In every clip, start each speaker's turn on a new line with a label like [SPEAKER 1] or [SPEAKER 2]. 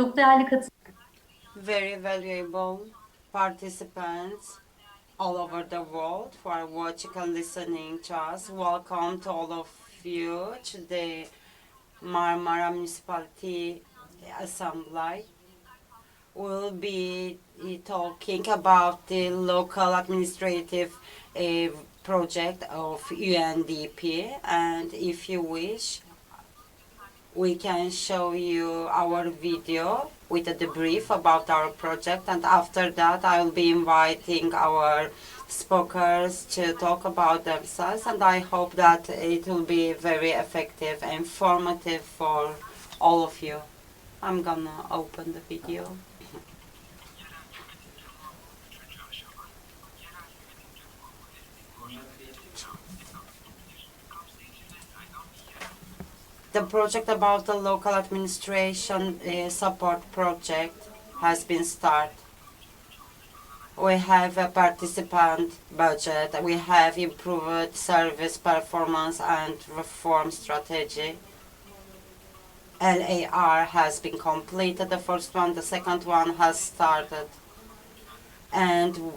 [SPEAKER 1] Çok değerli katılımcılar.
[SPEAKER 2] Very valuable participants all over the world who are watching and listening to us. Welcome to all of you to the Marmara Municipality Assembly. We'll be talking about the local administrative project of UNDP, and if you wish, we can show you our video with a debrief about our project, and after that I'll be inviting our speakers to talk about themselves, and I hope that it will be very effective and informative for all of you. I'm gonna open the video. The project about the local administration support project has been started. We have a participant budget, we have improved service performance and reform strategy. LAR has been completed, the first one, the second one has started. And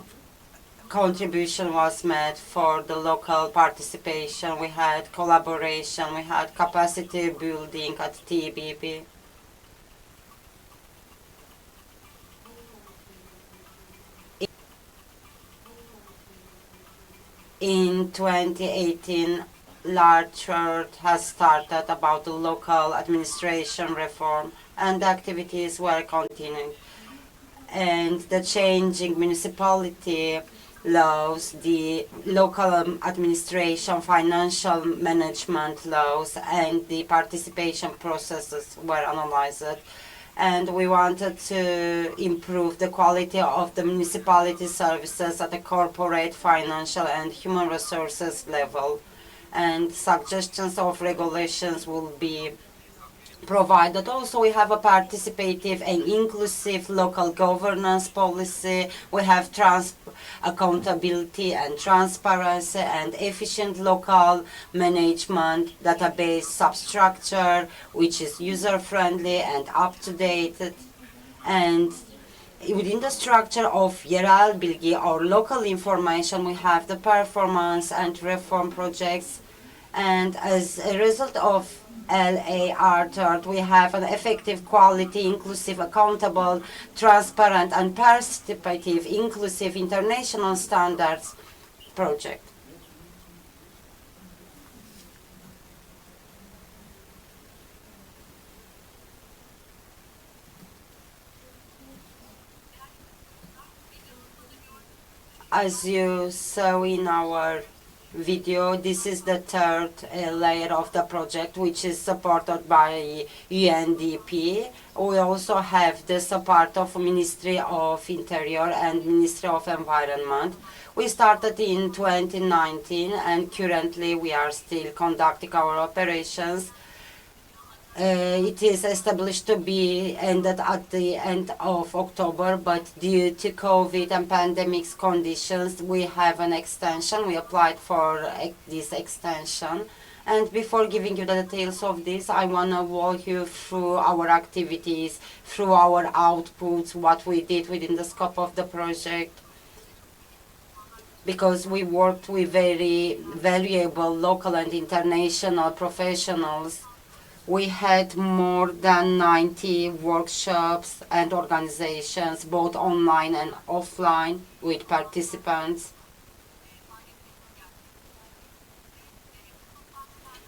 [SPEAKER 2] contribution was made for the local participation. We had collaboration, we had capacity building at TBB. In 2018, large work has started about the local administration reform, and the activities were continuing. And the changing municipality laws, the local administration, financial management laws, and the participation processes were analyzed. And we wanted to improve the quality of the municipality services at the corporate, financial, and human resources level. And suggestions of regulations will be provided. Also, we have a participative and inclusive local governance policy. We have accountability and transparency and efficient local management database substructure, which is user-friendly and up-to-date. And within the structure of yerel bilgi or local information, we have the performance and reform projects. And as a result of LAR third, we have an effective, quality, inclusive, accountable, transparent, and participative, inclusive international standards project. As you saw in our video, this is the third layer of the project, which is supported by UNDP. We also have the support of Ministry of Interior and Ministry of Environment. We started in 2019 and currently we are still conducting our operations. It is established to be ended at the end of October, but due to COVID and pandemic conditions, we have an extension. We applied for this extension. And before giving you the details of this, I want to walk you through our activities, through our outputs, what we did within the scope of the project. Because we worked with very valuable local and international professionals. We had more than 90 workshops and organizations, both online and offline, with participants.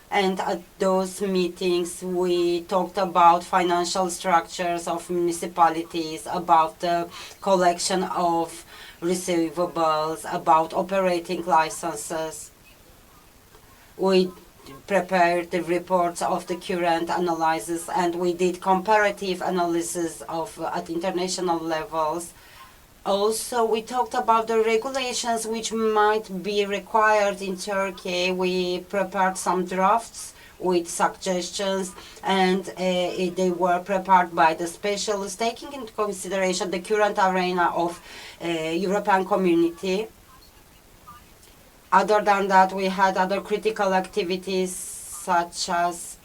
[SPEAKER 2] And at those meetings, we talked about financial structures of municipalities, about the collection of receivables, about operating licenses. We prepared the reports of the current analysis, and we did comparative analysis of at international levels. Also, we talked about the regulations which might be required in Turkey. We prepared some drafts with suggestions, and they were prepared by the specialists, taking into consideration the current arena of European community. Other than that, we had other critical activities such as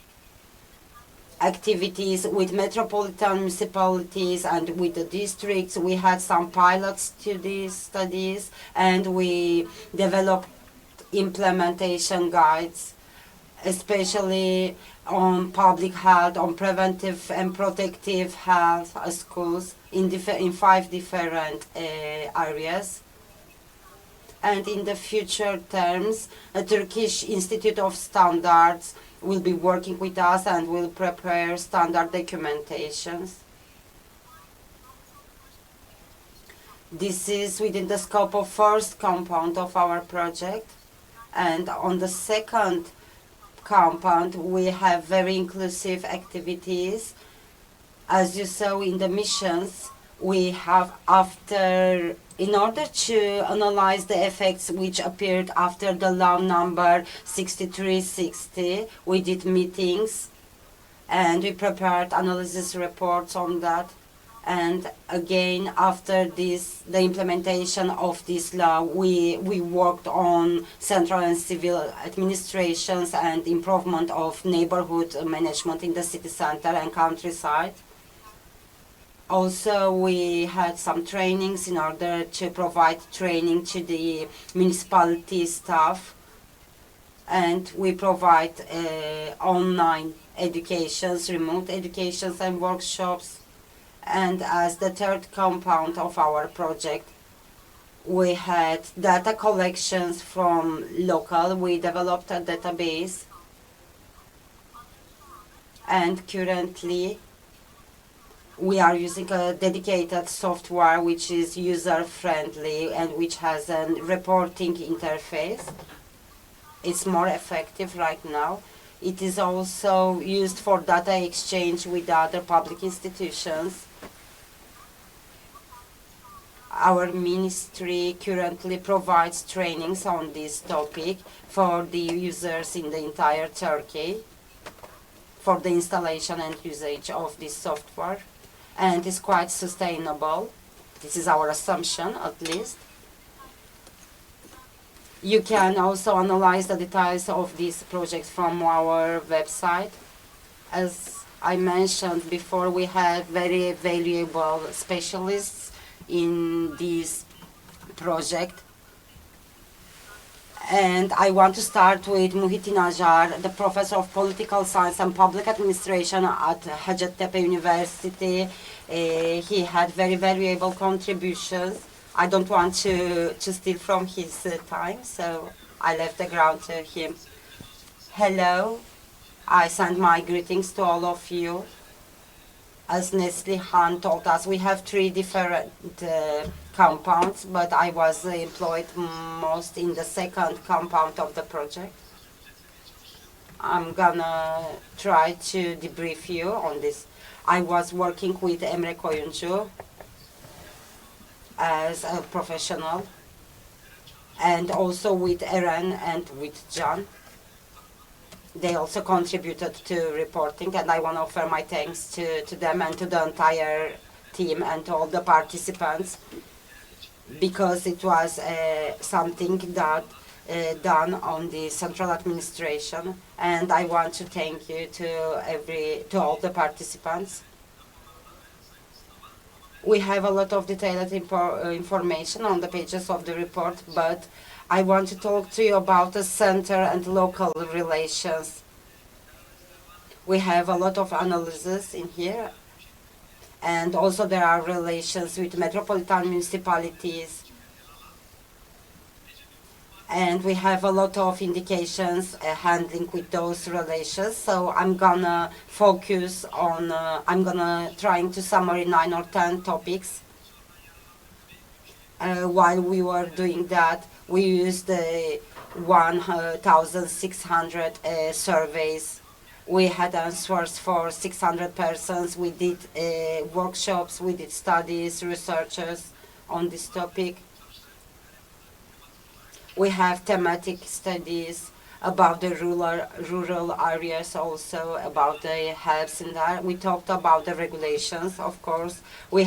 [SPEAKER 2] activities with metropolitan municipalities and with the districts. We had some pilot studies, and we developed implementation guides, especially on public health, on preventive and protective health schools in 5 different areas. And in the future terms, a Turkish Institute of Standards will be working with us and will prepare standard documentations. This is within the scope of first compound of our project. And on the second compound, we have very inclusive activities. As you saw in the missions, we have in order to analyze the effects which appeared after the law number 6360, we did meetings and we prepared analysis reports on that. And again, after this, the implementation of this law, we worked on central and civil administrations and improvement of neighborhood management in the city center and countryside. Also, we had some trainings in order to provide training to the municipality staff, and we provide online educations, remote educations and workshops. And as the third compound of our project, we had data collections from local. We developed a database, and currently we are using a dedicated software which is user-friendly and which has a reporting interface. It's more effective right now. It is also used for data exchange with other public institutions. Our ministry currently provides trainings on this topic for the users in the entire Turkey for the installation and usage of this software, and it's quite sustainable. This is our assumption, at least. You can also analyze the details of these projects from our website. As I mentioned before, we have very valuable specialists in this project. And I want to start with Muhittin Acar, the Professor of Political Science and Public Administration at Hacettepe University. He had very valuable contributions. I don't want to steal from his time, so I left the ground to him. Hello, I send my greetings to all of you. As Neslihan told us, we have 3 different compounds, but I was employed most in the second compound of the project. I'm gonna try to debrief you on this. I was working with Emre Koyuncu as a professional, and also with Eren and with Can. They also contributed to reporting, and I want to offer my thanks to them and to the entire team and to all the participants, because it was something that done on the central administration, and I want to thank you to all the participants. We have a lot of detailed information on the pages of the report, but I want to talk to you about the center and local relations. We have a lot of analysis in here, and also there are relations with metropolitan municipalities, and we have a lot of indications handling with those relations. So I'm gonna focus on, I'm gonna trying to summarize 9 or 10 topics. While we were doing that, we used 1,600 surveys. We had answers for 600 persons. We did workshops, we did studies, researches on this topic. We have thematic studies. about the rural areas, also about the helps in there. We talked about the regulations, of course. We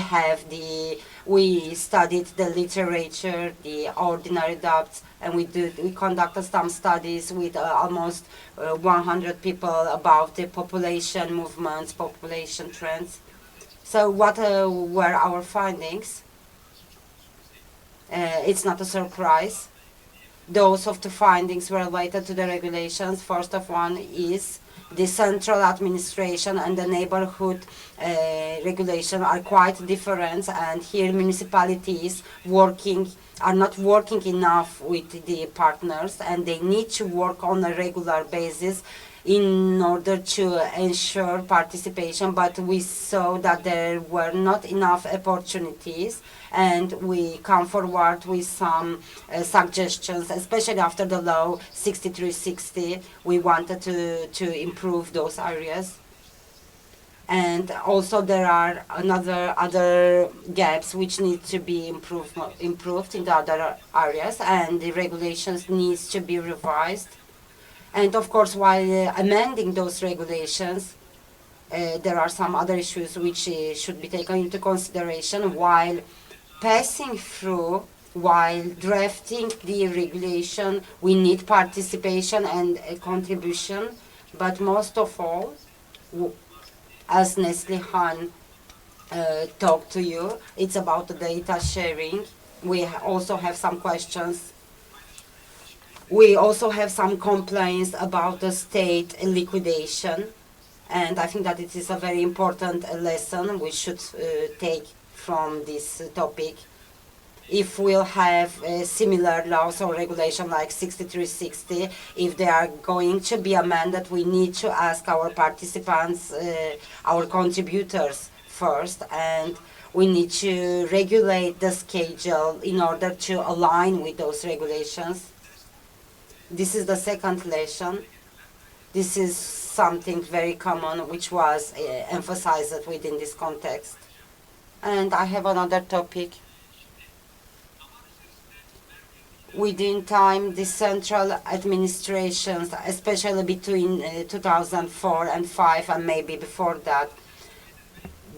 [SPEAKER 2] studied the literature, the ordinary debts, and we conducted some studies with almost 100 people about the population movements, population trends. So what were our findings? It's not a surprise. Those of the findings were related to the regulations. First of one is the central administration and the neighborhood regulation are quite different, and here municipalities are not working enough with the partners, and they need to work on a regular basis in order to ensure participation, but we saw that there were not enough opportunities, and we come forward with some suggestions, especially after the law 6360. We wanted to improve those areas. And also there are other gaps which need to be improved in the other areas, and the regulations needs to be revised. And of course, while amending those regulations, there are some other issues which should be taken into consideration while passing through, while drafting the regulation. We need participation and contribution, but most of all, as Neslihan talked to you, it's about the data sharing. We also have some questions. We also have some complaints about the state liquidation, and I think that it is a very important lesson we should take from this topic. If we'll have similar laws or regulation like 6360, if they are going to be amended, we need to ask our participants, our contributors first, and we need to regulate the schedule in order to align with those regulations. This is the second lesson. This is something very common which was emphasized within this context. And I have another topic. Within time, the central administrations, especially between 2004 and 5 and maybe before that,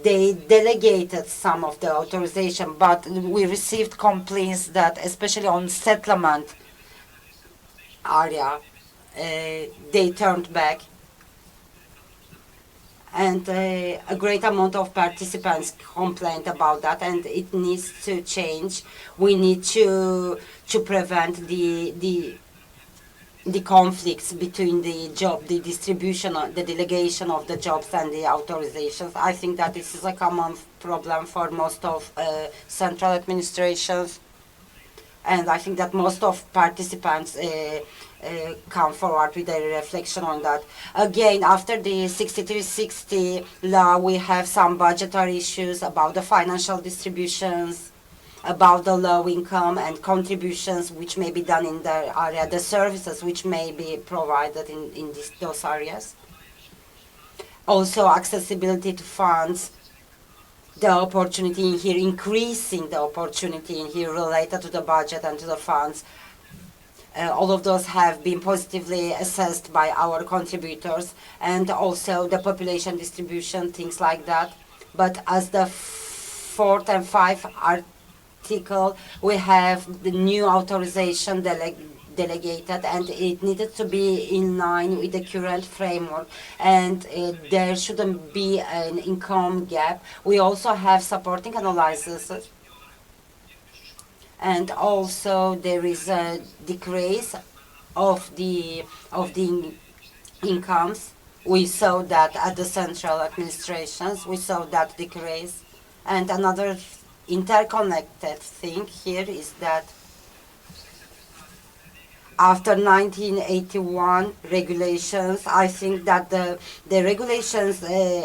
[SPEAKER 2] they delegated some of the authorization, but we received complaints that, especially on settlement area, they turned back, and a great amount of participants complained about that, and it needs to change. We need to prevent the conflicts between the distribution, the delegation of the jobs and the authorizations. I think that this is a common problem for most of central administrations, and I think that most of participants come forward with a reflection on that. Again, after the 6360 law, we have some budgetary issues about the financial distributions, about the low income and contributions which may be done in the area, the services which may be provided in those areas. Also, accessibility to funds, the opportunity in here, increasing the opportunity in here related to the budget and to the funds. All of those have been positively assessed by our contributors, and also the population distribution, things like that. But as the 4th and 5th article, we have the new authorization delegated, and it needed to be in line with the current framework, and there shouldn't be an income gap. We also have supporting analysis, and also there is a decrease of the incomes. We saw that at the central administrations, we saw that decrease. And another interconnected thing here is that after 1981 regulations, I think that the regulations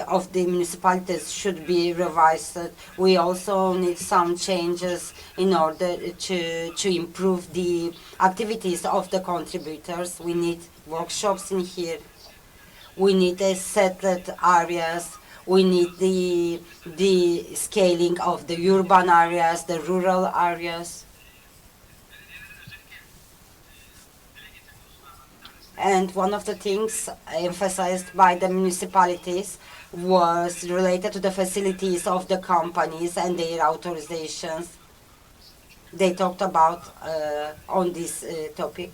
[SPEAKER 2] of the municipalities should be revised. We also need some changes in order to improve the activities of the contributors. We need workshops in here. We need settled areas. We need the scaling of the urban areas, the rural areas. And one of the things emphasized by the municipalities was related to the facilities of the companies and their authorizations. They talked about on this topic.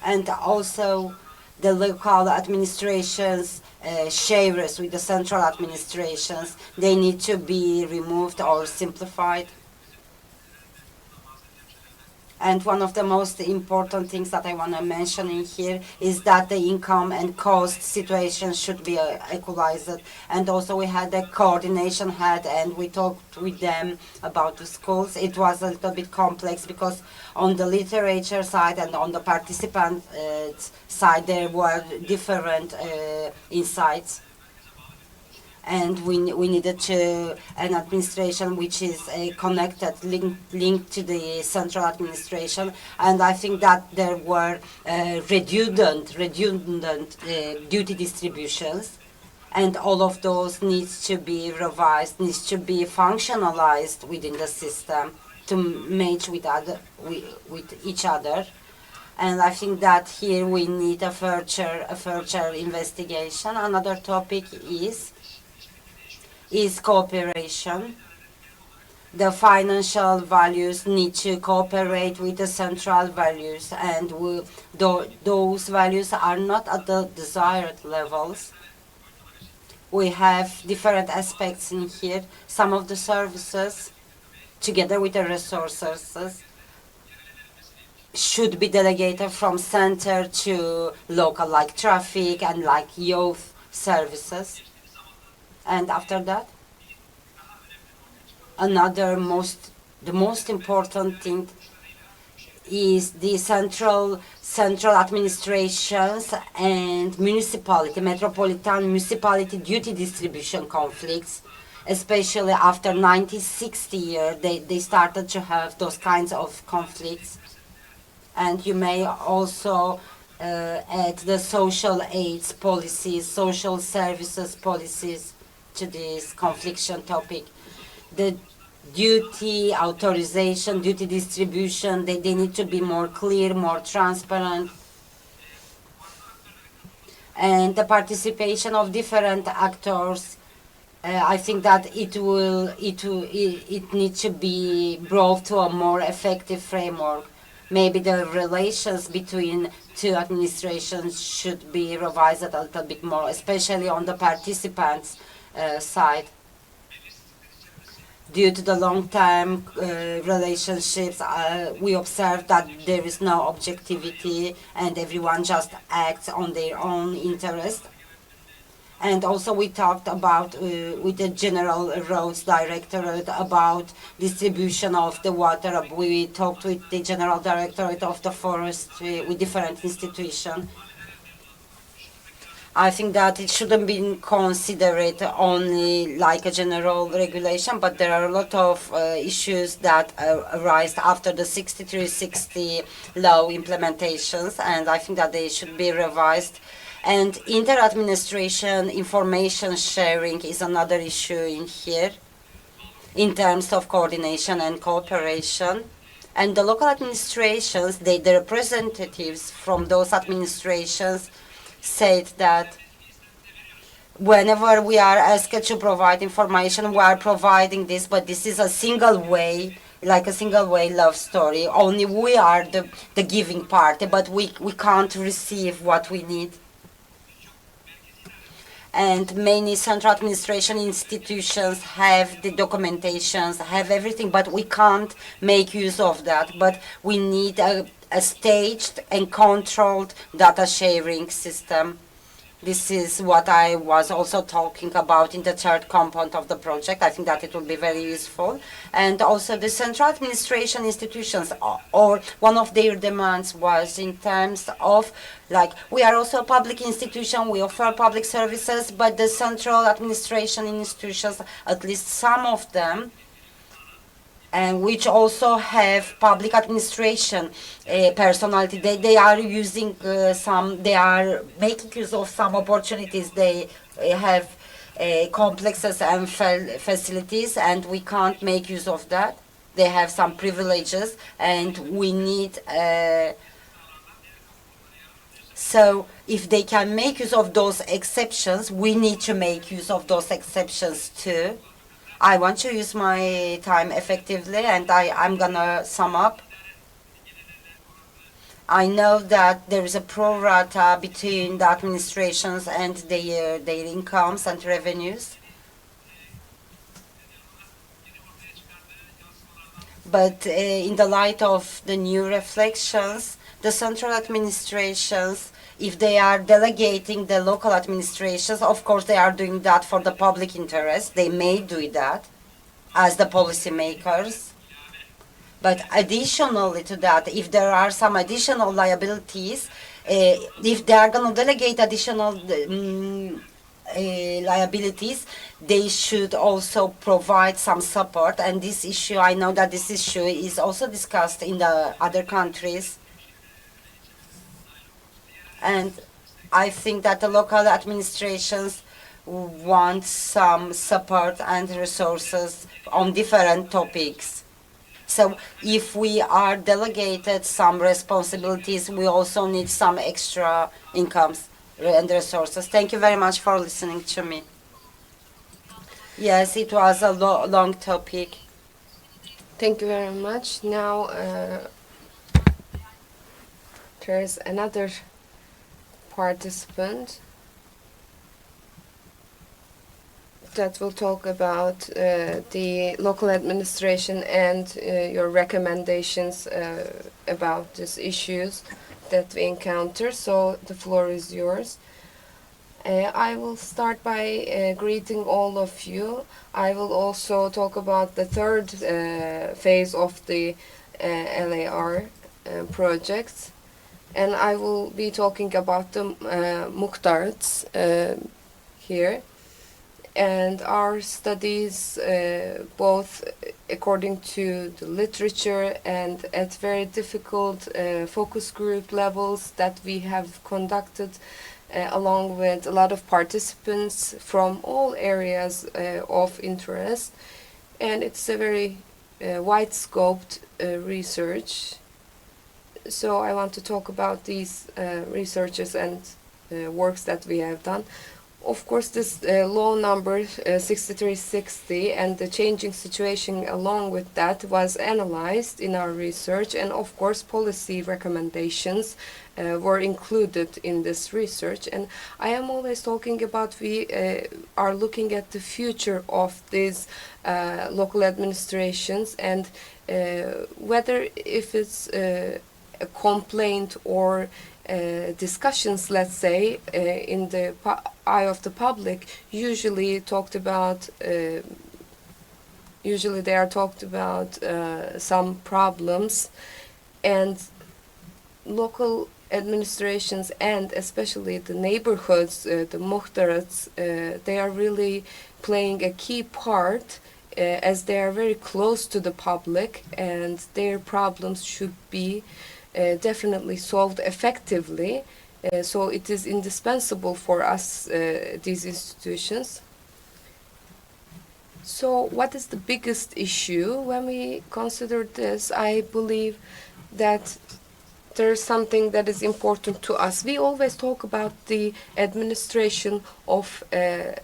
[SPEAKER 2] And also the local administrations sharers with the central administrations, they need to be removed or simplified. And one of the most important things that I want to mention in here is that the income and cost situation should be equalized. And also we had a coordination head and we talked with them about the schools. It was a little bit complex because on the literature side and on the participant side there were different insights. And we needed an administration which is connected, linked to the central administration. And I think that there were redundant duty distributions. And all of those needs to be revised, needs to be functionalized within the system to match with each other. And I think that here we need a further investigation. Another topic is cooperation. The financial values need to cooperate with the central values, and those values are not at the desired levels. We have different aspects in here. Some of the services, together with the resources, should be delegated from center to local, like traffic and like youth services. And after that, the most important thing is the central administrations and metropolitan municipality duty distribution conflicts, especially after 1960 year, they started to have those kinds of conflicts. And you may also add the social aids policies, social services policies to this confliction topic. The duty authorization, duty distribution, they need to be more clear, more transparent. And the participation of different actors, I think that it needs to be brought to a more effective framework. Maybe the relations between two administrations should be revised a little bit more, especially on the participants' side. Due to the long-term relationships, we observe that there is no objectivity and everyone just acts on their own interest. And also we talked about, with the General Roads Directorate, about distribution of the water. We talked with the General Directorate of the Forestry, with different institutions. I think that it shouldn't be considered only like a general regulation, but there are a lot of issues that arise after the 63-60 law implementations, and I think that they should be revised. And inter-administration information sharing is another issue in here, in terms of coordination and cooperation. And the local administrations, the representatives from those administrations said that whenever we are asked to provide information, we are providing this, but this is a single way, like a single way love story. Only we are the giving party, but we can't receive what we need. And many central administration institutions have the documentations, have everything, but we can't make use of that. But we need a staged and controlled data sharing system. This is what I was also talking about in the third component of the project. I think that it will be very useful. And also the central administration institutions, or one of their demands was in terms of, like, we are also a public institution, we offer public services, but the central administration institutions, at least some of them, and which also have public administration personality. They are using they are making use of some opportunities. They have complexes and facilities, and we can't make use of that. they have some privileges, and we need so if they can make use of those exceptions, we need to make use of those exceptions too. I want to use my time effectively, and I'm gonna sum up. I know that there is a pro rata between the administrations and their incomes and revenues. But in the light of the new reflections, the central administrations, if they are delegating the local administrations, of course they are doing that for the public interest. They may do that as the policymakers. But additionally to that, if there are some additional liabilities, if they are going to delegate additional liabilities, they should also provide some support. And this issue, I know that this issue is also discussed in the other countries. And I think that the local administrations want some support and resources on different topics. So if we are delegated some responsibilities, we also need some extra incomes and resources. Thank you very much for listening to me. Yes, it was a long topic.
[SPEAKER 1] Thank you very much. Now there's another participant that will talk about the local administration and your recommendations about these issues that we encounter. So the floor is yours. I will start by greeting all of you. I will also talk about the third phase of the LAR project, and I will be talking about the muhtarats here. And our studies, both according to the literature and at very difficult focus group levels that we have conducted, along with a lot of participants from all areas of interest. And it's a very wide-scoped research. So I want to talk about these researches and works that we have done. Of course, this law number 6360 and the changing situation along with that was analyzed in our research, and of course policy recommendations were included in this research. And I am always talking about we are looking at the future of these local administrations, and whether if it's a complaint or discussions, let's say, in the eye of the public, usually they are talked about some problems, and local administrations and especially the neighborhoods, the muhtarats, they are really playing a key part as they are very close to the public, and their problems should be definitely solved effectively. So it is indispensable for us, these institutions. So what is the biggest issue? When we consider this, I believe that there's something that is important to us. We always talk about the administration of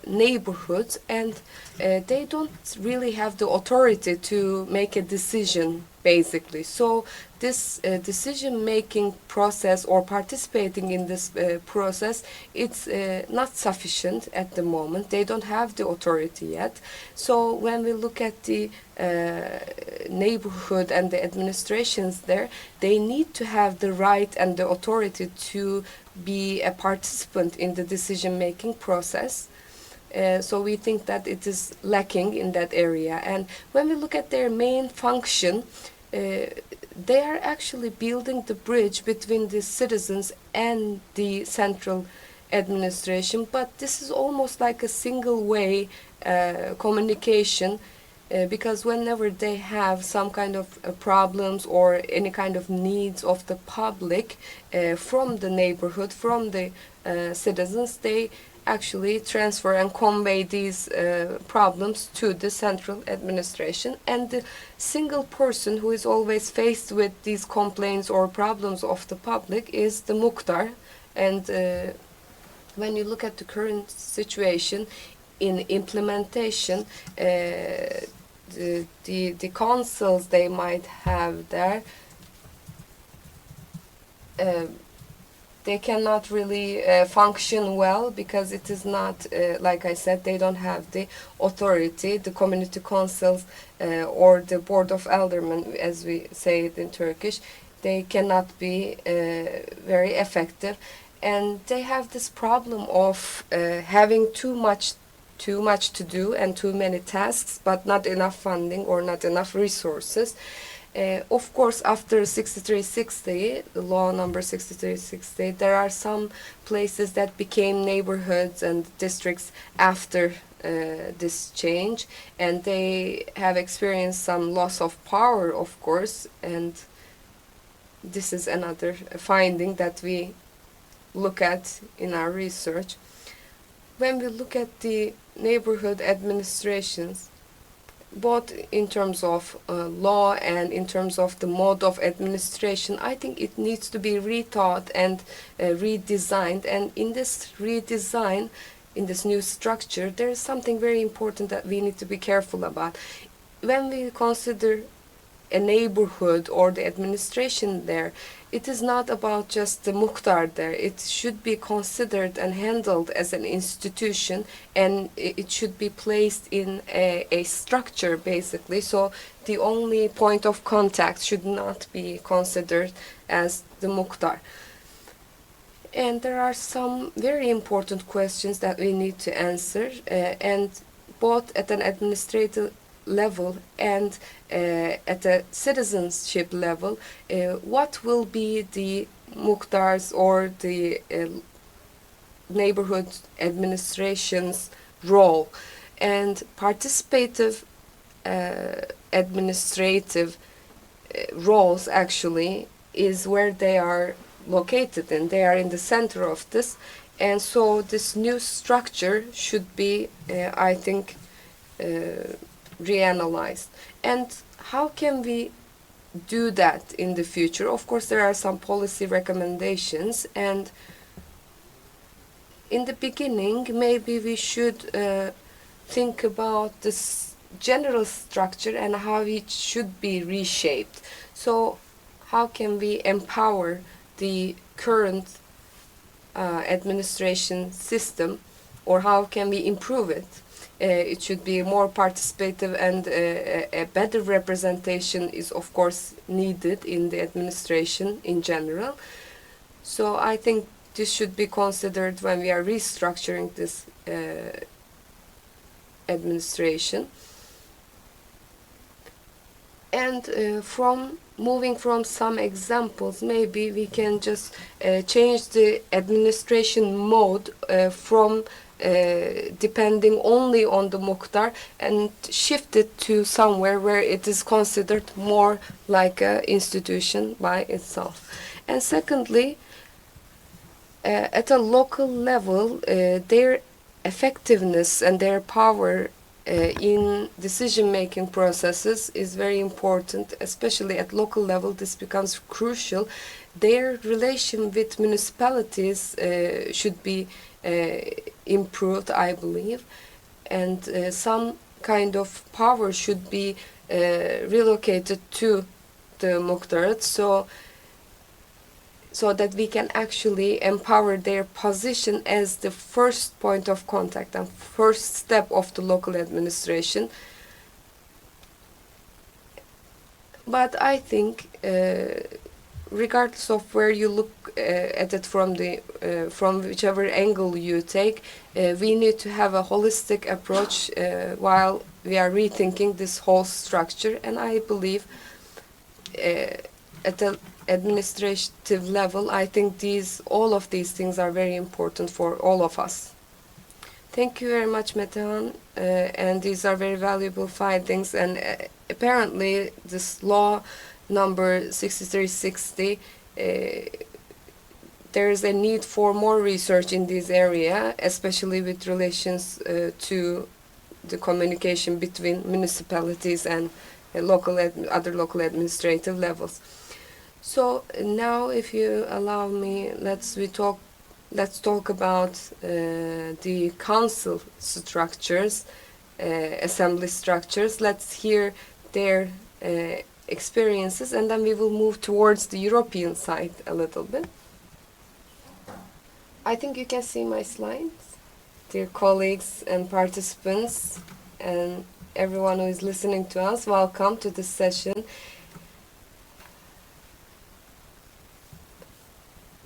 [SPEAKER 1] neighborhoods, and they don't really have the authority to make a decision, basically. So this decision-making process or participating in this process, it's not sufficient at the moment. They don't have the authority yet. So when we look at the neighborhood and the administrations there, they need to have the right and the authority to be a participant in the decision-making process. So we think that it is lacking in that area. And when we look at their main function, they are actually building the bridge between the citizens and the central administration. But this is almost like a single way communication. because whenever they have some kind of problems or any kind of needs of the public from the neighborhood, from the citizens, they actually transfer and convey these problems to the central administration. And the single person who is always faced with these complaints or problems of the public is the muhtar. And when you look at the current situation in implementation, the councils they might have there, they cannot really function well because it is not, like I said, they don't have the authority. The community councils or the board of aldermen, as we say it in Turkish, they cannot be very effective. And they have this problem of having too much to do and too many tasks, but not enough funding or not enough resources. Of course, after 6360, the law number 6360, there are some places that became neighborhoods and districts after this change, and they have experienced some loss of power, of course, and this is another finding that we look at in our research. When we look at the neighborhood administrations, both in terms of law and in terms of the mode of administration, I think it needs to be rethought and redesigned. And in this redesign, in this new structure, there is something very important that we need to be careful about. When we consider a neighborhood or the administration there, it is not about just the muhtar there. It should be considered and handled as an institution, and it should be placed in a structure, basically. So the only point of contact should not be considered as the muhtar. And there are some very important questions that we need to answer, and both at an administrative level and at a citizenship level, what will be the muhtar's or the neighborhood administration's role? And participative administrative roles actually is where they are located, and they are in the center of this. And so this new structure should be, I think, reanalyzed. And how can we do that in the future? Of course, there are some policy recommendations, and in the beginning, maybe we should think about this general structure and how it should be reshaped. So how can we empower the current administration system, or how can we improve it? It should be more participative, and a better representation is of course needed in the administration in general. So I think this should be considered when we are restructuring this administration. And moving from some examples, maybe we can just change the administration mode from depending only on the muhtar and shift it to somewhere where it is considered more like an institution by itself. And secondly, at a local level, their effectiveness and their power in decision-making processes is very important, especially at local level. This becomes crucial. Their relation with municipalities should be improved, I believe, and some kind of power should be relocated to the muhtarat, so that we can actually empower their position as the first point of contact and first step of the local administration. But I think regardless of where you look at it from whichever angle you take, we need to have a holistic approach while we are rethinking this whole structure. And I believe at the administrative level, I think all of these things are very important for all of us. Thank you very much, Metehan. And these are very valuable findings. And apparently, this law number 6360, there is a need for more research in this area, especially with relations to the communication between municipalities and other local administrative levels. So now, if you allow me, let's talk about the council structures, assembly structures. Let's hear their experiences, and then we will move towards the European side a little bit. I think you can see my slides. Dear colleagues and participants and everyone who is listening to us, welcome to this session.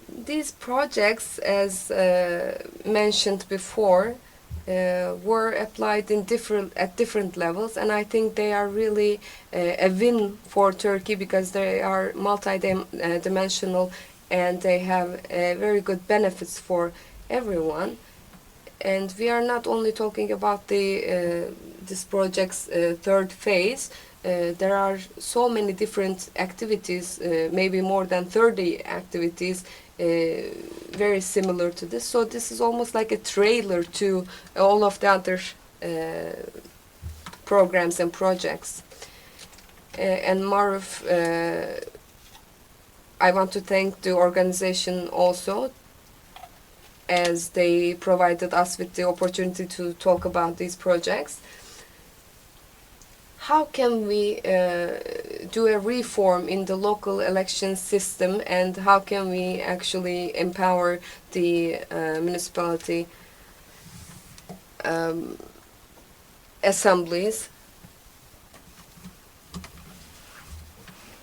[SPEAKER 1] These projects, as mentioned before, were applied at different levels, and I think they are really a win for Turkey because they are multi-dimensional and they have very good benefits for everyone. And we are not only talking about this project's third phase. There are so many different activities, maybe more than 30 activities, very similar to this. So this is almost like a trailer to all of the other programs and projects. And MARUF, I want to thank the organization also, as they provided us with the opportunity to talk about these projects. How can we do a reform in the local election system, and how can we actually empower the municipality assemblies?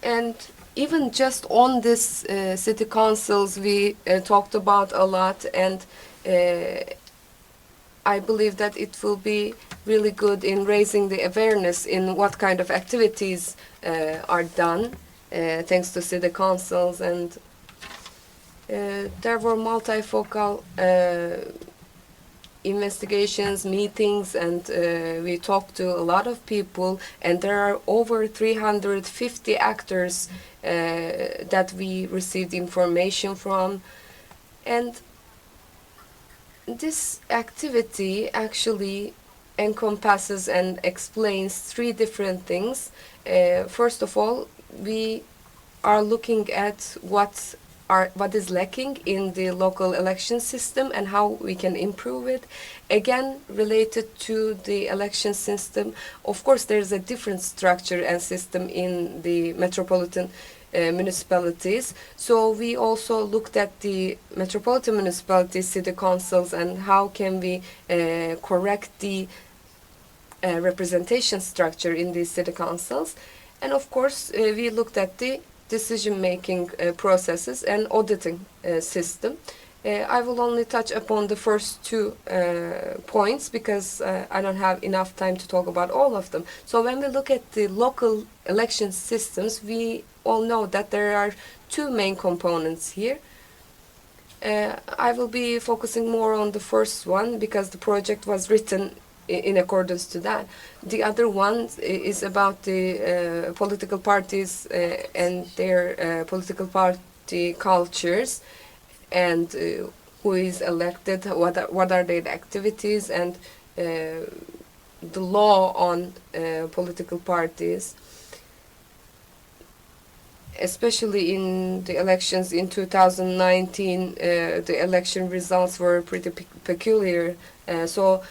[SPEAKER 1] And even just on this city councils, we talked about a lot, and I believe that it will be really good in raising the awareness in what kind of activities are done, thanks to city councils. And there were multifocal investigations, meetings, and we talked to a lot of people, and there are over 350 actors that we received information from. And this activity actually encompasses and explains three different things. First of all, we are looking at what is lacking in the local election system and how we can improve it. Again, related to the election system, of course, there's a different structure and system in the metropolitan municipalities. So we also looked at the metropolitan municipalities, city councils, and how can we correct the representation structure in these city councils. And of course, we looked at the decision-making processes and auditing system. I will only touch upon the first two points because I don't have enough time to talk about all of them. So when we look at the local election systems, we all know that there are two main components here. I will be focusing more on the first one because the project was written in accordance to that. The other one is about the political parties and their political party cultures, and who is elected, what are their activities, and the law on political parties. Especially in the elections in 2019, the election results were pretty peculiar. So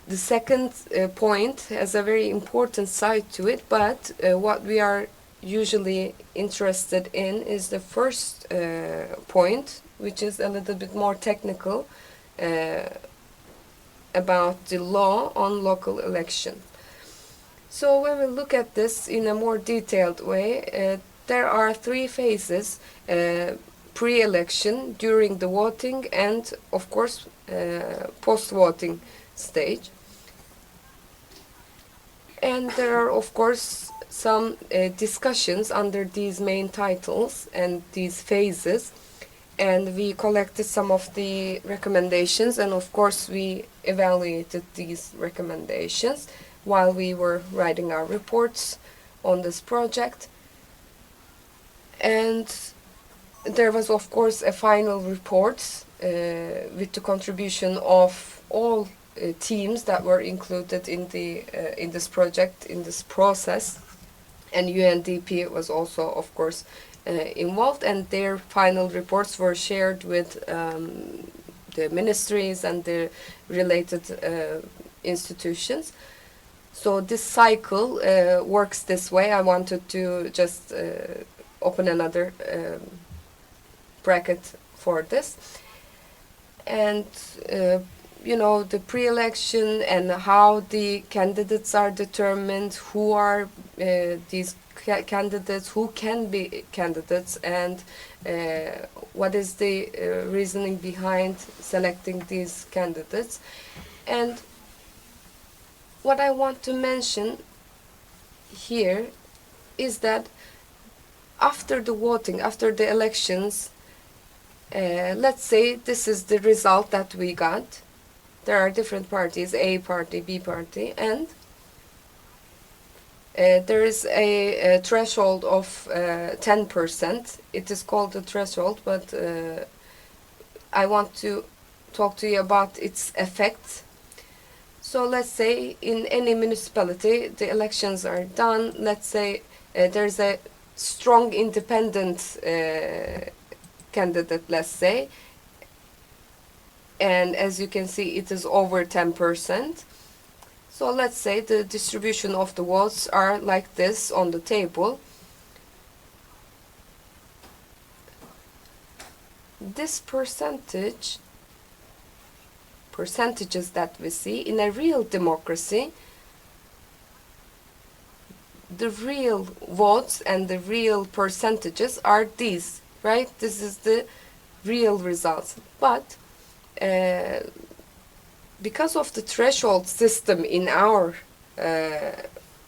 [SPEAKER 1] the second point has a very important side to it, but what we are usually interested in is the first point, which is a little bit more technical, about the law on local election. So when we look at this in a more detailed way, there are three phases: pre-election, during the voting, and of course post-voting stage. And there are of course some discussions under these main titles and these phases. and we collected some of the recommendations, and of course we evaluated these recommendations while we were writing our reports on this project. And there was of course a final report with the contribution of all teams that were included in this project, in this process, and UNDP was also of course involved, and their final reports were shared with the ministries and the related institutions. So this cycle works this way. I wanted to just open another bracket for this. And you know, the pre-election and how the candidates are determined, who are these candidates, who can be candidates, and what is the reasoning behind selecting these candidates. And what I want to mention here is that after the voting, after the elections, let's say this is the result that we got. There are different parties, A party, B party, and there is a threshold of 10%. It is called a threshold, but I want to talk to you about its effect. So let's say in any municipality, the elections are done. Let's say there's a strong independent candidate, let's say, and as you can see, it is over 10%. So let's say the distribution of the votes are like this on the table. This percentages that we see in a real democracy, the real votes and the real percentages are these, right? This is the real results. But because of the threshold system in our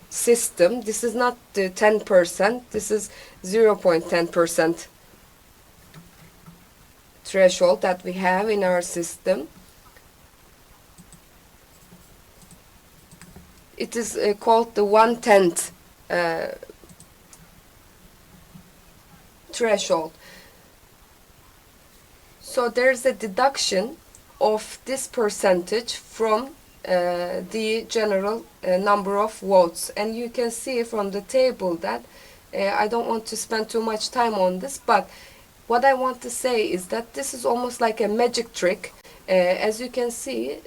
[SPEAKER 1] system, this is not the 10%, this is 0.10% threshold that we have in our system. It is called the 1/10 threshold. So there's a deduction of this percentage from the general number of votes, and you can see from the table that I don't want to spend too much time on this, but what I want to say is that this is almost like a magic trick. As you can see,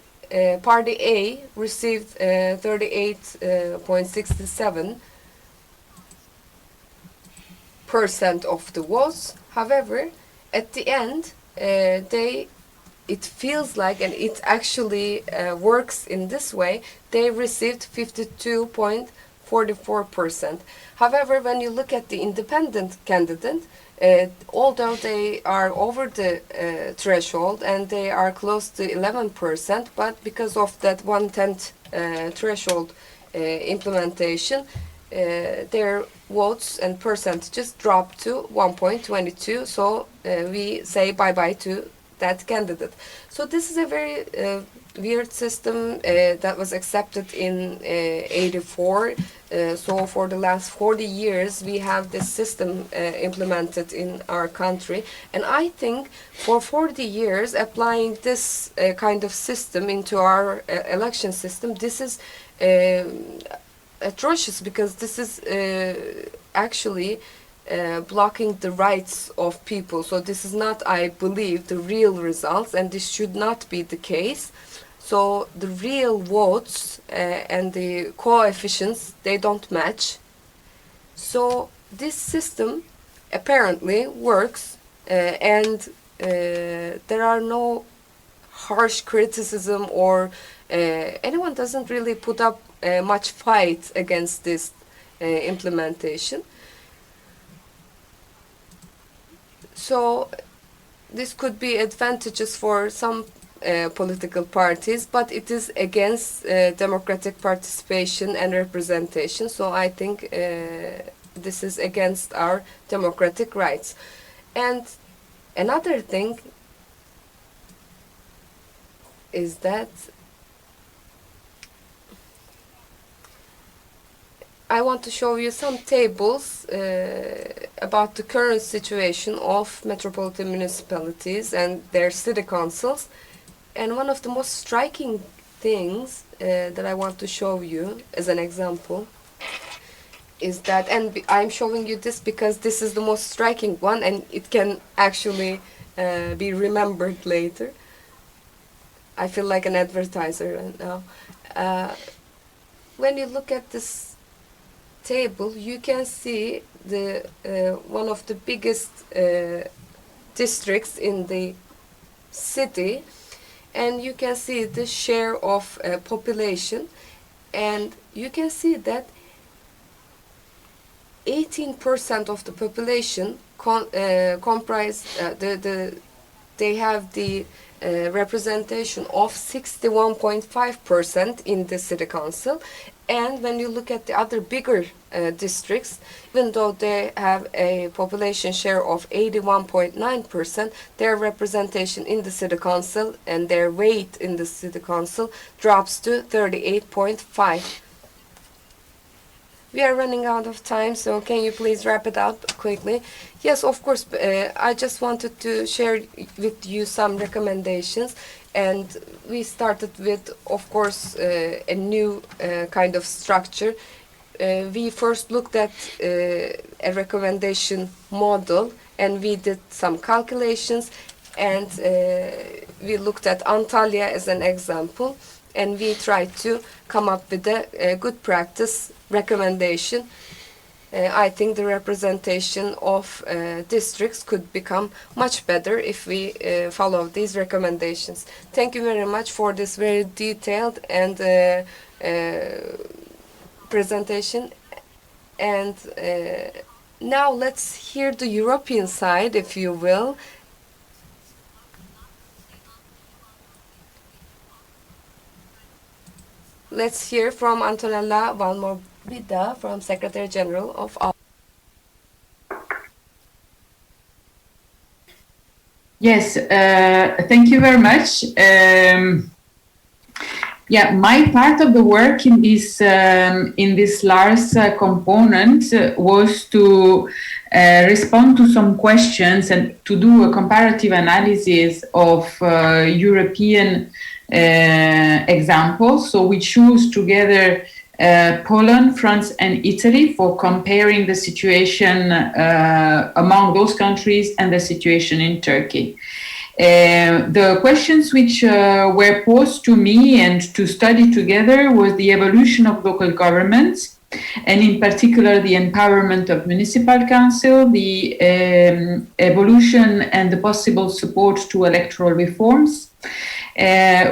[SPEAKER 1] Party A received 38.67% of the votes. However, at the end, it feels like, and it actually works in this way, they received 52.44%. However, when you look at the independent candidate, although they are over the threshold and they are close to 11%, but because of that 1/10 threshold implementation, their votes and percentages drop to 1.22. So we say bye-bye to that candidate. So this is a very weird system that was accepted in 84. So for the last 40 years we have this system implemented in our country, and I think for 40 years applying this kind of system into our election system, this is atrocious, because this is actually blocking the rights of people. So this is not, I believe, the real results, and this should not be the case. So the real votes and the coefficients, they don't match. So this system apparently works, and there are no harsh criticism, or anyone doesn't really put up much fight against this implementation. So this could be advantages for some political parties, but it is against democratic participation and representation. So I think this is against our democratic rights. And Another thing is that I want to show you some tables about the current situation of metropolitan municipalities and their city councils. And one of the most striking things that I want to show you as an example is that, and I'm showing you this because this is the most striking one and it can actually be remembered later. I feel like an advertiser right now. When you look at this table, you can see the one of the biggest districts in the city, and you can see the share of population, and you can see that 18% of the population comprise they have the representation of 61.5% in the city council. And when you look at the other bigger districts, even though they have a population share of 81.9%, their representation in the city council and their weight in the city council drops to 38.5%. We are running out of time, so can you please wrap it up quickly? Yes, of course. I just wanted to share with you some recommendations, and we started with, of course, a new kind of structure. We first looked at a recommendation model, and we did some calculations, and we looked at Antalya as an example, and we tried to come up with a good practice recommendation. I think the representation of districts could become much better if we follow these recommendations. Thank you very much for this very detailed and presentation. And now let's hear the European side, if you will. Let's hear from Antonella Valmorbida, from Secretary General of ALDA.
[SPEAKER 3] Yes, thank you very much. Yeah, my part of the work in this LARS component was to respond to some questions and to do a comparative analysis of European examples. So we choose together Poland, France, and Italy for comparing the situation among those countries and the situation in Turkey. The questions which were posed to me and to study together was the evolution of local governments, and in particular the empowerment of municipal council, the evolution and the possible support to electoral reforms,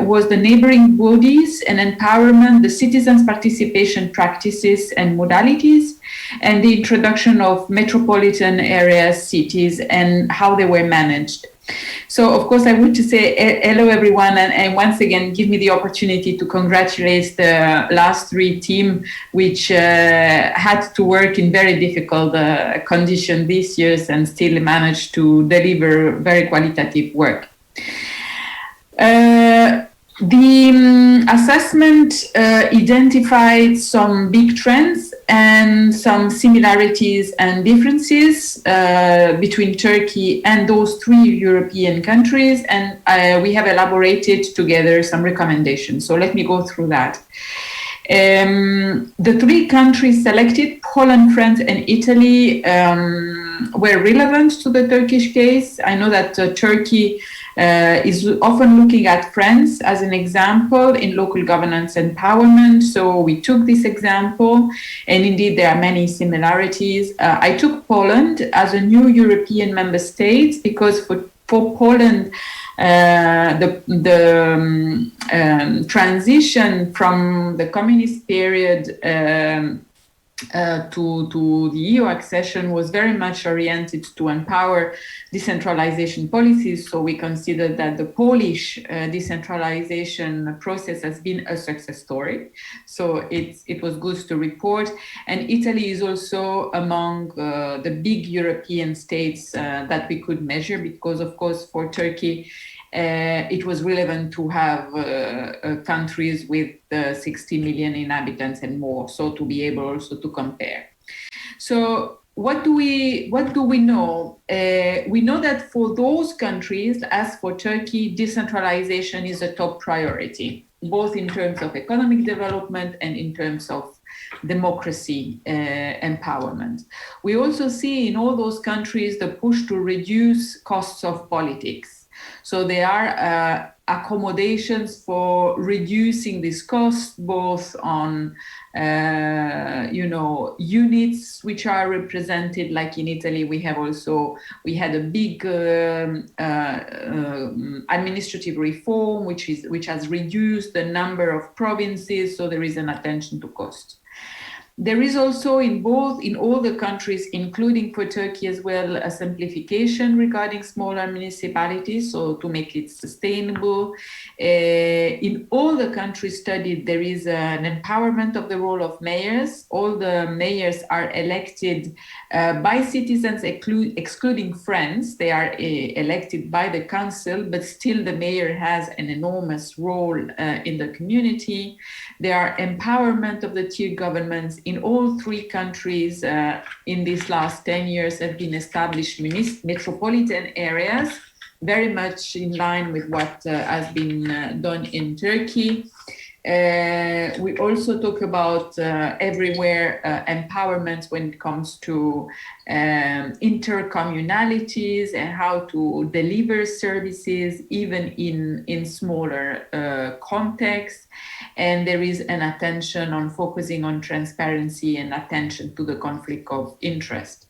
[SPEAKER 3] was the neighboring bodies and empowerment, the citizens' participation practices and modalities, and the introduction of metropolitan areas, cities, and how they were managed. So, of course, I want to say hello, everyone, and once again, give me the opportunity to congratulate the last three team, which had to work in very difficult conditions these years and still managed to deliver very qualitative work. The assessment identified some big trends and some similarities and differences between Turkey and those three European countries, and we have elaborated together some recommendations. So let me go through that. The three countries selected, Poland, France, and Italy, were relevant to the Turkish case. I know that Turkey is often looking at France as an example in local governance empowerment. So we took this example, and indeed there are many similarities. I took Poland as a new European member state because for Poland, the transition from the communist period to the EU accession was very much oriented to empower decentralization policies. So we consider that the Polish decentralization process has been a success story. So it was good to report. And Italy is also among the big European states that we could measure, because of course for Turkey, it was relevant to have countries with 60 million inhabitants and more, so to be able also to compare. So what do we know? We know that for those countries, as for Turkey, decentralization is a top priority, both in terms of economic development and in terms of democracy empowerment. We also see in all those countries the push to reduce costs of politics. So there are accommodations for reducing this cost, both on units which are represented, like in Italy. We had a big administrative reform which has reduced the number of provinces, so there is an attention to cost. There is also in all the countries, including for Turkey as well, a simplification regarding smaller municipalities, so to make it sustainable. In all the countries studied, there is an empowerment of the role of mayors. All the mayors are elected by citizens, excluding friends. They are elected by the council, but still the mayor has an enormous role in the community. There are empowerment of the tier governments. In all three countries in these last 10 years have been established metropolitan areas, very much in line with what has been done in Turkey. We also talk about everywhere empowerment when it comes to intercommunalities and how to deliver services even in smaller contexts. And there is an attention on focusing on transparency and attention to the conflict of interest.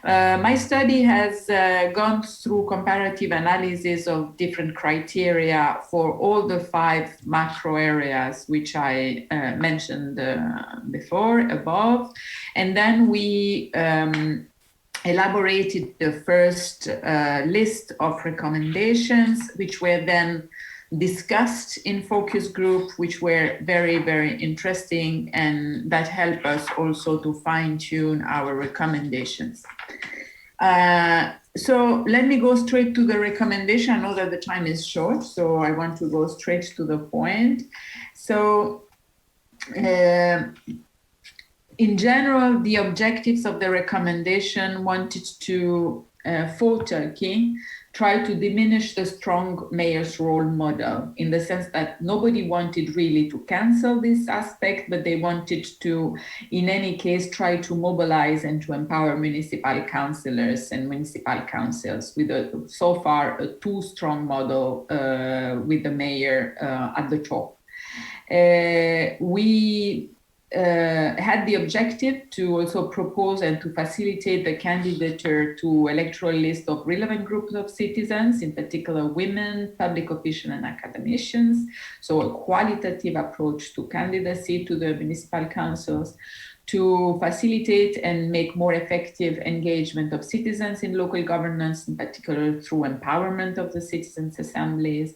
[SPEAKER 3] My study has gone through comparative analysis of different criteria for all the 5 macro areas which I mentioned above. And then we elaborated the first list of recommendations, which were then discussed in focus group, which were very, very interesting, and that helped us also to fine-tune our recommendations. So let me go straight to the recommendation. I know that the time is short, so I want to go straight to the point. So in general, the objectives of the recommendation wanted to, for Turkey, try to diminish the strong mayor's role model, in the sense that nobody wanted really to cancel this aspect, but they wanted to, in any case, try to mobilize and to empower municipal councillors and municipal councils with so far a too strong model with the mayor at the top. We had the objective to also propose and to facilitate the candidature to electoral list of relevant groups of citizens, in particular women, public officials and academicians. So a qualitative approach to candidacy to the municipal councils, to facilitate and make more effective engagement of citizens in local governance, in particular through empowerment of the citizens' assemblies,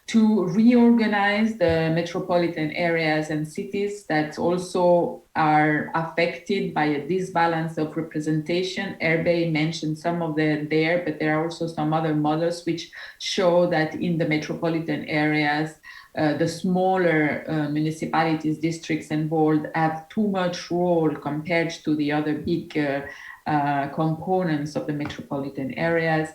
[SPEAKER 3] to reorganize the metropolitan areas and cities that also are affected by a disbalance of representation. Erbay mentioned some of them there, but there are also some other models which show that in the metropolitan areas, the smaller municipalities, districts involved have too much role compared to the other big components of the metropolitan areas.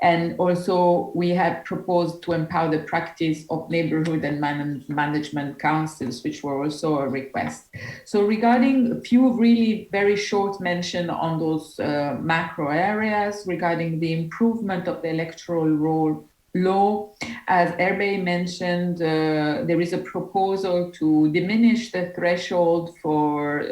[SPEAKER 3] And also we have proposed to empower the practice of neighborhood and management councils, which were also a request. So regarding a few really very short mention on those macro areas, regarding the improvement of the electoral law, as Erbay mentioned, there is a proposal to diminish the threshold for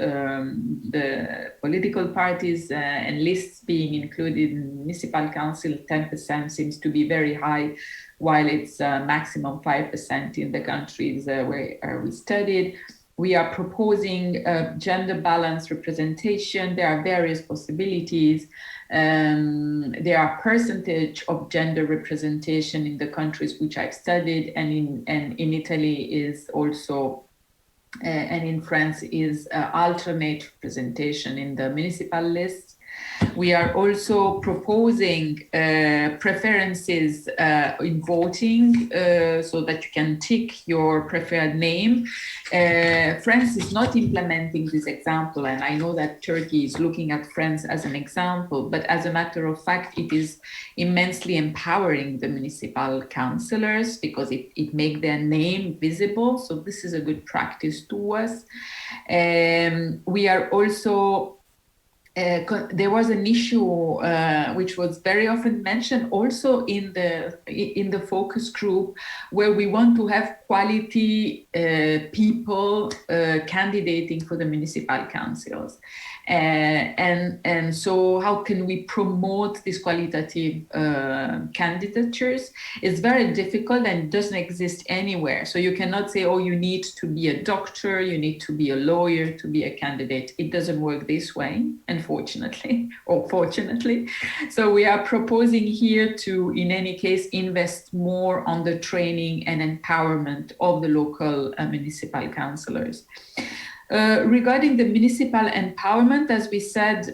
[SPEAKER 3] the political parties and lists being included in municipal council. 10% seems to be very high, while it's maximum 5% in the countries where we studied. we are proposing gender balance representation. There are various possibilities. There are percentage of gender representation in the countries which I've studied, and in Italy is also, and in France is alternate representation in the municipal list. We are also proposing preferences in voting so that you can tick your preferred name. France is not implementing this example, and I know that Turkey is looking at France as an example, but as a matter of fact, it is immensely empowering the municipal councillors because it makes their name visible. So this is a good practice to us. We are also there was an issue which was very often mentioned also in the focus group, where we want to have quality people candidating for the municipal councils, and so how can we promote these qualitative candidatures? It's very difficult and doesn't exist anywhere. So you cannot say, oh, you need to be a doctor, you need to be a lawyer to be a candidate. It doesn't work this way, unfortunately, or fortunately. So we are proposing here to, in any case, invest more on the training and empowerment of the local municipal councillors. Regarding the municipal empowerment, as we said,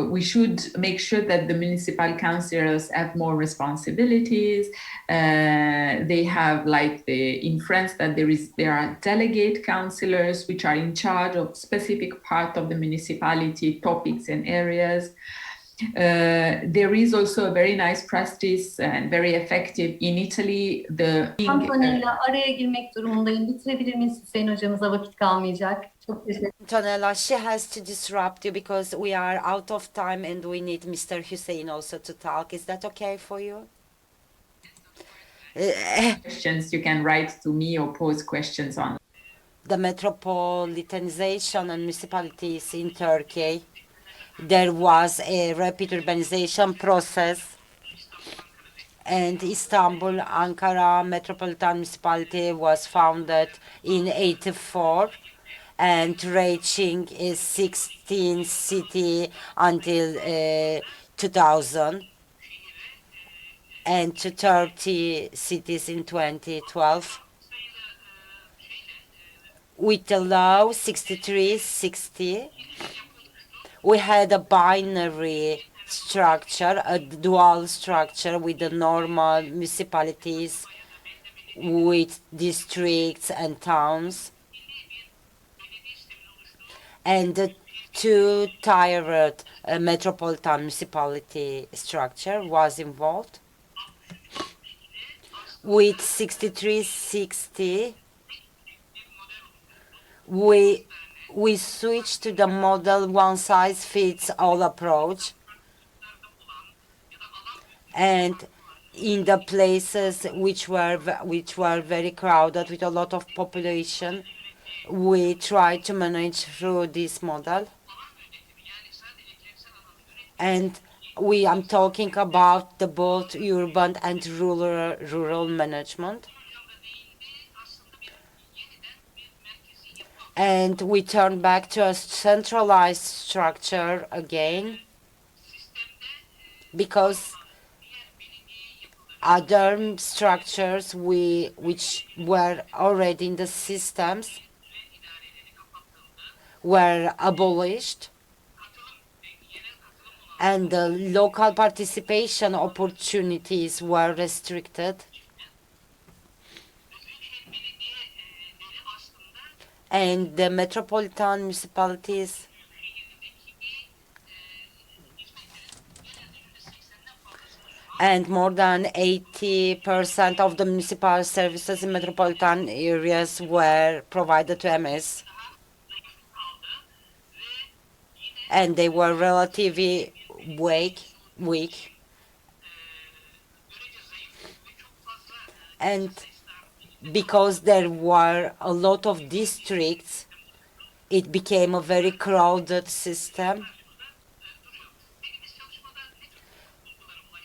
[SPEAKER 3] we should make sure that the municipal councillors have more responsibilities. They have, like in France, that there are delegate councillors which are in charge of specific part of the municipality topics and areas. There is also a very nice practice and very effective in Italy.
[SPEAKER 4] Antonella, araya girmek durumundayım. Bitirebilir miyiz? Hüseyin hocamıza vakit kalmayacak. Çok teşekkür
[SPEAKER 2] Antonella, she has to disrupt you because we are out of time and we need Mr. Hüseyin also to talk. Is that okay for you?
[SPEAKER 3] Questions you can write to me or pose questions on.
[SPEAKER 2] The metropolitanization and municipalities in Turkey. There was a rapid urbanization process, and Istanbul Ankara Metropolitan Municipality was founded in 1984 and reaching 16 cities until 2000 and to 30 cities in 2012. With the law 6360, we had a binary structure, a dual structure with the normal municipalities, with districts and towns, and the two-tiered metropolitan municipality structure was involved. With 6360, we switched to the model one-size-fits-all approach, and in the places which were very crowded with a lot of population, we tried to manage through this model. And I'm talking about the both urban and rural management. And we turned back to a centralized structure again, because other structures which were already in the systems were abolished, and the local participation opportunities were restricted. And the metropolitan municipalities and more than 80% of the municipal services in metropolitan areas were provided to MS. And they were relatively weak. And because there were a lot of districts, it became a very crowded system.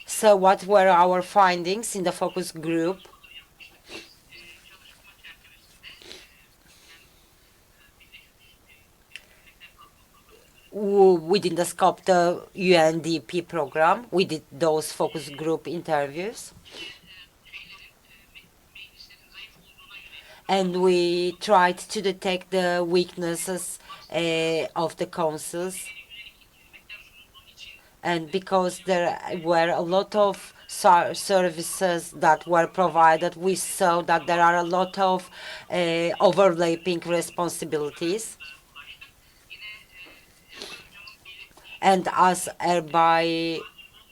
[SPEAKER 2] So what were our findings in the focus group? within the scope of the UNDP program. We did those focus group interviews. And we tried to detect the weaknesses of the councils. And because there were a lot of services that were provided, we saw that there are a lot of overlapping responsibilities. And as Erbay,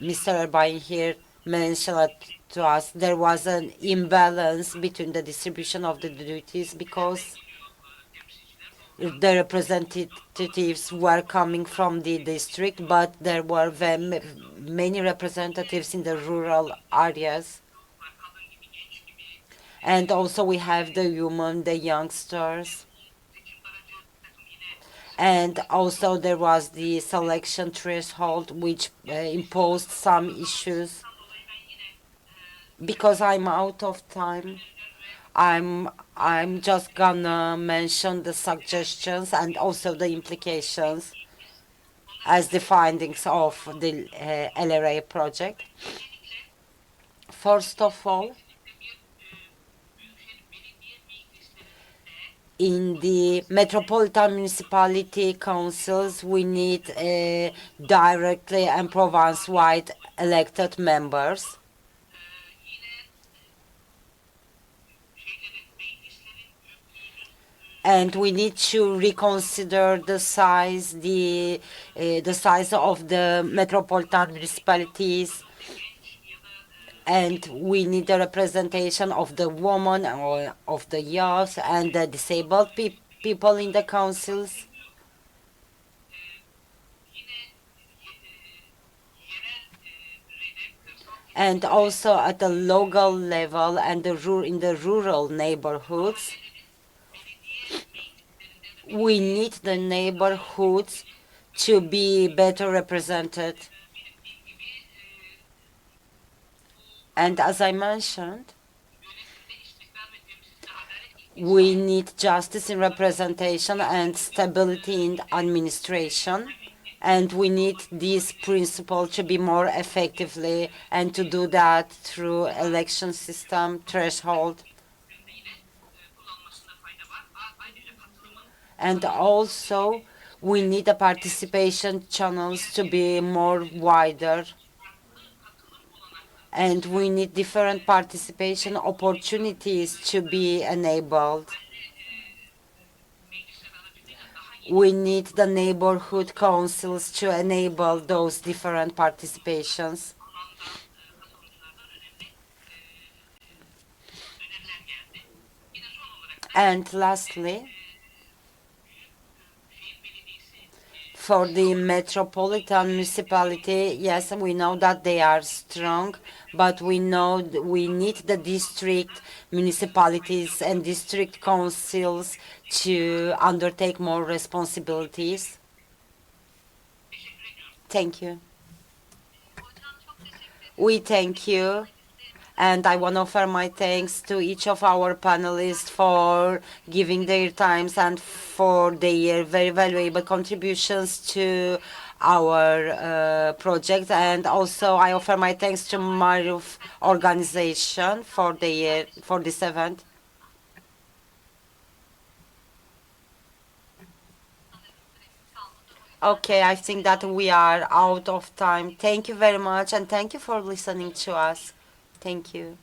[SPEAKER 2] Mr. Erbay here mentioned to us, there was an imbalance between the distribution of the duties because the representatives were coming from the district, but there were many representatives in the rural areas. And also we have the women, the youngsters. And also there was the selection threshold, which imposed some issues. Because I'm out of time, I'm just gonna mention the suggestions and also the implications as the findings of the LRA project. First of all, in the metropolitan municipality councils, we need directly and province-wide elected members. And we need to reconsider the size of the metropolitan municipalities, and we need a representation of the women or of the youth and the disabled people in the councils. And also at the local level and in the rural neighborhoods. We need the neighborhoods to be better represented. And as I mentioned, we need justice in representation and stability in administration. And we need this principle to be more effectively, and to do that through election system threshold. And also, we need the participation channels to be more wider. And we need different participation opportunities to be enabled. We need the neighborhood councils to enable those different participations. And lastly, for the metropolitan municipality, yes, we know that they are strong, but we know we need the district municipalities and district councils to undertake more responsibilities. Thank you. We thank you. And I want to offer my thanks to each of our panelists for giving their times and for their very valuable contributions to our project. And also I offer my thanks to MARUF organization for this event. Okay, I think that we are out of time. Thank you very much, and thank you for listening to us. Thank you.